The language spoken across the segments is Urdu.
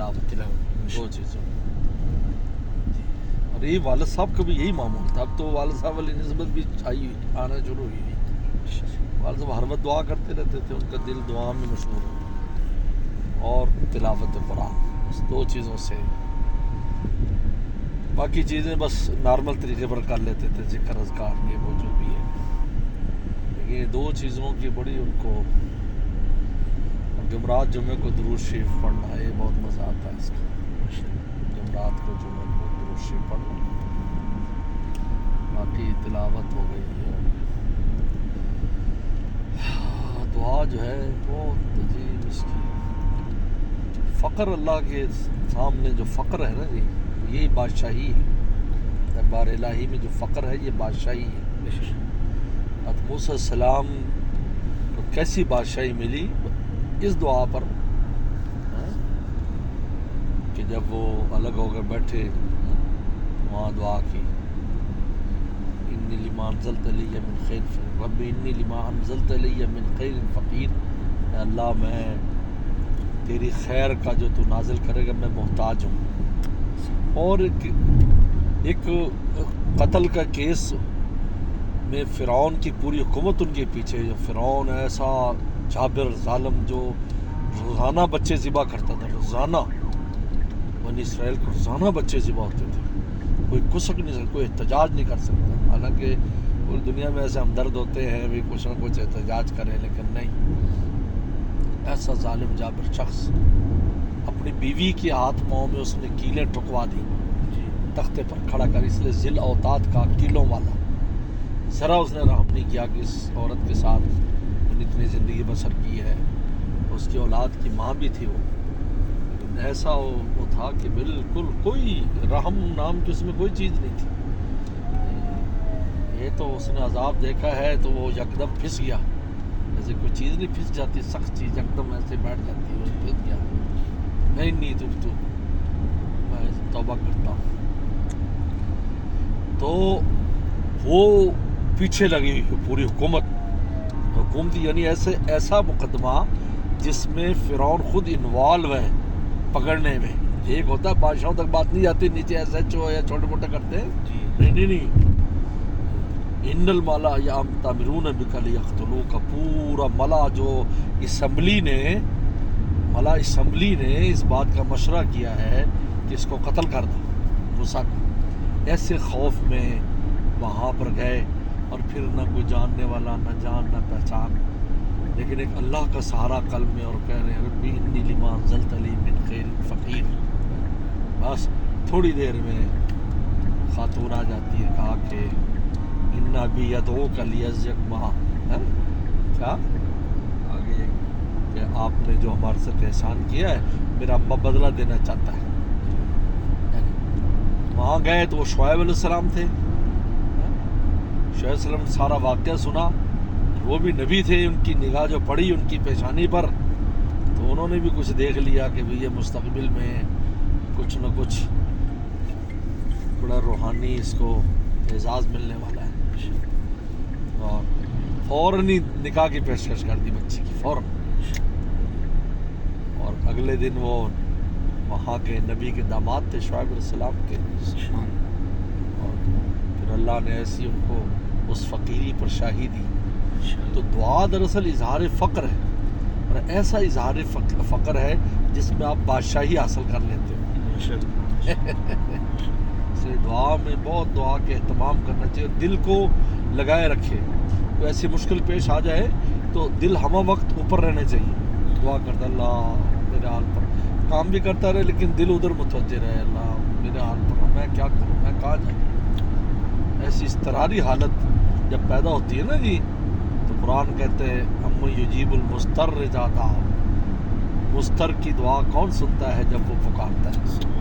تلاوت، دو چیزوں. اور یہ والد صاحب کا بھی یہی معمول تھا. اب تو والد صاحب والی نسبت بھی آنا شروع ہوئی. والد صاحب ہر وقت دعا کرتے رہتے تھے، ان کا دل دعا میں مشغول ہے اور تلاوت قرآن، بس دو چیزوں سے. باقی چیزیں بس نارمل طریقے پر کر لیتے تھے، ذکر اذکار یہ وہ جو بھی ہے، لیکن یہ دو چیزوں کی بڑی ان کو. جمعرات جمعے کو درود شریف پڑھنا، یہ بہت مزہ آتا ہے اس کا. جمعرات کو جمعے کو درود شریف پڑھنا، باقی تلاوت ہو گئی. اور دعا جو ہے بہت عجیب اس کی. فقر اللہ کے سامنے جو فقر ہے نا جی، یہی بادشاہی ہے. دربار الہی میں جو فقر ہے یہ بادشاہی ہے. حضرت موسیٰ السلام کو کیسی بادشاہی ملی اس دعا پر کہ جب وہ الگ ہو کر بیٹھے وہاں دعا کی، انی لما انزلت الی من خیر رب انی لما انزلت الی من خیر فقیر. اے اللہ میں تیری خیر کا جو تو نازل کرے گا میں محتاج ہوں. اور ایک قتل کا کیس میں فرعون کی پوری حکومت ان کے پیچھے، جو فرعون ایسا جابر ظالم جو روزانہ بچے ذبح کرتا تھا، روزانہ بنی اسرائیل کو روزانہ بچے ذبح ہوتے تھے. کوئی کسک نہیں سکتا، کوئی احتجاج نہیں کر سکتا. حالانکہ پوری دنیا میں ایسے ہمدرد ہوتے ہیں بھی کچھ نہ کچھ احتجاج کریں، لیکن نہیں. ایسا ظالم جابر شخص اپنی بیوی کے ہاتھ پاؤں میں اس نے کیلیں ٹھکوا دی، تختے پر کھڑا کر. اس لیے ذل اوتاد کا، کیلوں والا. ذرا اس نے رحم نہیں کیا کہ اس عورت کے ساتھ اتنی زندگی بسر کی ہے. اس کی اولاد کی ماں بھی تھی وہ. ایسا وہ تھا کہ بالکل کوئی رحم نام کی اس میں کوئی چیز نہیں تھی. یہ تو اس نے عذاب دیکھا ہے تو وہ یکدم پھنس گیا. جیسے کوئی چیز نہیں پھنس جاتی، سخت چیز یکدم ایسے بیٹھ جاتی ہے، وہ پھنس گیا. نہیں تو میں توبہ کرتا ہوں. تو وہ پیچھے لگی ہوئی پوری حکومتی، یعنی ایسا مقدمہ جس میں فرعون خود انوالو ہے پکڑنے میں. ایک ہوتا ہے بادشاہوں تک بات نہیں جاتی، نیچے ایس ایچ او یا چھوٹے موٹے کرتے ہیں. نہیں ان الملا یا تامرون بک لیقتلوک، پورا ملا جو اسمبلی نے اس بات کا مشورہ کیا ہے کہ اس کو قتل کر دو موسیٰ کو. ایسے خوف میں وہاں پر گئے، اور پھر نہ کوئی جاننے والا، نہ جان نہ پہچان، لیکن ایک اللہ کا سہارا قلب میں، اور کہہ رہے ہیں ربی انی لما انزلت لی من خیر فقیر. بس تھوڑی دیر میں خاتون آ جاتی ہے، کہا کہ ان ابی یدعوک لیجزیک ما کیا آگے کہ آپ نے جو ہمارے ساتھ احسان کیا ہے میرا ابا بدلہ دینا چاہتا ہے. وہاں گئے تو وہ شعیب علیہ السلام تھے. شعیب علیہ السلام نے سارا واقعہ سنا. وہ بھی نبی تھے، ان کی نگاہ جو پڑی ان کی پیشانی پر تو انہوں نے بھی کچھ دیکھ لیا کہ یہ مستقبل میں کچھ نہ کچھ بڑا روحانی اس کو اعزاز ملنے والا ہے. اور فوراً ہی نکاح کی پیشکش کر دی بچی کی فوراً. اور اگلے دن وہ وہاں کے نبی کے داماد تھے شعیب علیہ السلام کے. اور پھر اللہ نے ایسی ان کو اس فقیری پر شاہی دی. تو دعا دراصل اظہار فقر ہے، اور ایسا اظہار فقر ہے جس میں آپ بادشاہی حاصل کر لیتے ہو. اس لیے دعا میں بہت دعا کے اہتمام کرنا چاہیے، دل کو لگائے رکھے. کوئی ایسی مشکل پیش آ جائے تو دل ہمہ وقت اوپر رہنے چاہیے. دعا کرتا اللہ میرے حال پر، کام بھی کرتا رہے لیکن دل ادھر متوجہ رہے، اللہ میرے حال پر میں کیا کروں، میں کہاں جاؤں. ایسی اضطراری حالت جب پیدا ہوتی ہے نا جی، تو قرآن کہتے ہیں ام یجیب المضطر اذا دعا. مضطر کی دعا کون سنتا ہے جب وہ پکارتا ہے.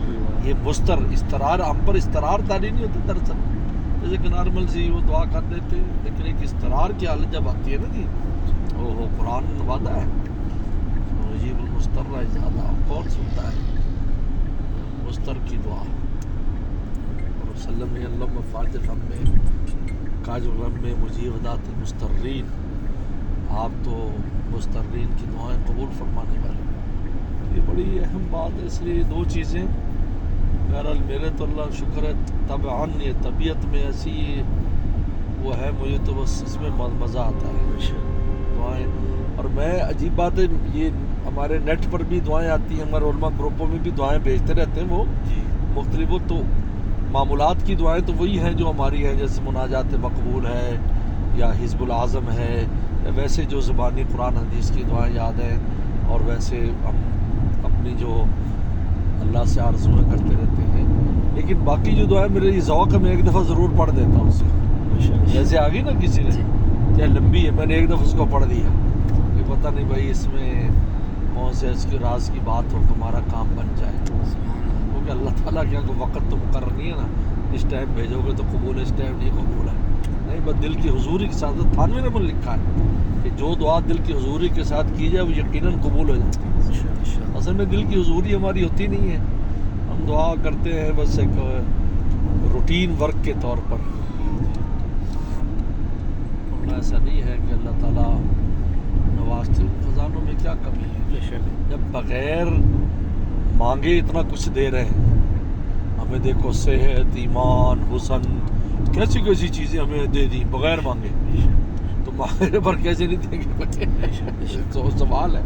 یہ مضطر استرار، ہم پر استرار تاری نہیں ہوتی دراصل، جیسے کہ نارمل سی وہ دعا کر دیتے، لیکن ایک استرار کی حالت جب آتی ہے نا جی، وہ قرآن نے وعدہ ہے یجیب المضطر اذا دعا. کون سنتا ہے مضطر کی دعا. اور وسلم اللہم فاتح غم میں کاج غم میں مجیب دعوت المضطرین. آپ تو مضطرین کی دعائیں قبول فرمانے والے. یہ بڑی اہم بات ہے، اس لیے دو چیزیں بہرحال میرے تو اللہ شکر ہے طبعاً یہ طبیعت میں ایسی وہ ہے، مجھے تو بس اس میں مزہ آتا ہے دعائیں. اور میں عجیب بات ہے، یہ ہمارے نیٹ پر بھی دعائیں آتی ہیں، ہمارے علماء گروپوں میں بھی دعائیں بھیجتے رہتے ہیں، وہ مختلف وہ تو معمولات کی دعائیں تو وہی ہیں جو ہماری ہیں، جیسے مناجات مقبول ہے یا حزب العظم ہے، یا ویسے جو زبانی قرآن حدیث کی دعائیں یاد ہیں، اور ویسے ہم اپنی جو اللہ سے آرزویں کرتے رہتے ہیں. لیکن باقی جو دعائیں میرے ذوق ہے، میں ایک دفعہ ضرور پڑھ دیتا ہوں اس کو. جیسے آ گئی نا کسی نے کیا لمبی ہے، میں نے ایک دفعہ اس کو پڑھ دیا کہ پتہ نہیں بھائی اس میں کون سے اس کے راز کی بات ہو، تمہارا کام بن جائے. کیونکہ اللہ تعالیٰ کیا کوئی وقت تو مقرر نہیں ہے نا، اس ٹائم بھیجو گے تو قبول ہے، اس ٹائم نہیں قبول ہے. نہیں، بس دل کی حضوری کے ساتھ. تھانوی نے من لکھا ہے کہ جو دعا دل کی حضوری کے ساتھ کی جائے وہ یقیناً قبول ہو جاتی ہے. اصل میں دل کی حضوری ہماری ہوتی نہیں ہے، ہم دعا کرتے ہیں بس ایک روٹین ورک کے طور پر. ایسا نہیں ہے کہ اللہ تعالیٰ نوازتے، خزانوں میں کیا کمی ہے جب بغیر مانگے اتنا کچھ دے رہے ہیں. ہمیں دیکھو صحت، ایمان، حسن، کیسی کیسی چیزیں ہمیں دے دی بغیر مانگے، تو مانگنے پر کیسے نہیں دیں گے؟ تو سوال ہے.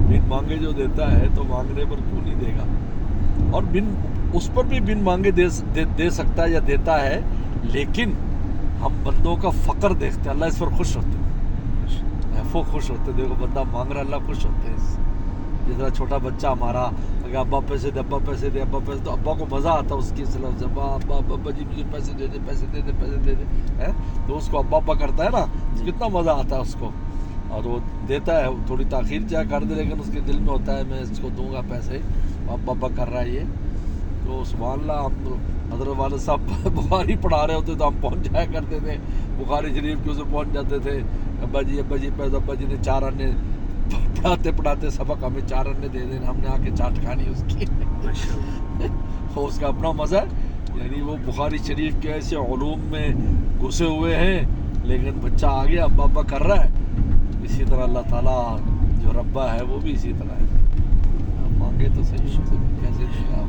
بن مانگے جو دیتا ہے تو مانگنے پر کیوں نہیں دے گا؟ اور اس پر بھی بن مانگے دے سکتا ہے یا دیتا ہے، لیکن ہم بندوں کا فقر دیکھتے ہیں، اللہ اس پر خوش ہوتے ہیں، وہ خوش ہوتے ہیں. دیکھو بندہ مانگ رہا، اللہ خوش ہوتے ہیں. جس طرح چھوٹا بچہ ہمارا اگر ابا پیسے دے، ابا پیسے دے، ابا پیسے، تو ابا کو مزہ آتا ہے اس کی صلاح سے، ابا ابا ابا جی مجھے پیسے دے دے، پیسے دے دے، پیسے دے دے. تو اس کو ابا ابا کرتا ہے نا، کتنا مزہ آتا ہے اس کو. اور وہ دیتا ہے، تھوڑی تاخیر چاہے کر دے، لیکن اس کے دل میں ہوتا ہے میں اس کو دوں گا پیسے، ابا ابا کر رہا ہے یہ. تو سبحان اللہ، ہم تو حضرت والد صاحب بخاری پڑھا رہے ہوتے تو ہم پہنچ جایا کرتے تھے بخاری شریف کے، اسے پہنچ جاتے تھے. ابا جی پیسے، ابا جی نے 4 آنے پڑھاتے سبق ہمیں 4 آنے دے دینا، ہم نے آ کے چاٹ کھانی اس کی. اس کا اپنا مزہ ہے، یعنی وہ بخاری شریف کے ایسے علوم میں گھسے ہوئے ہیں، لیکن بچہ آ گیا ابا ابا کر رہا ہے. اسی طرح اللہ تعالیٰ جو ربا ہے وہ بھی اسی طرح ہے. مانگے تو صحیح کیسے دے گا.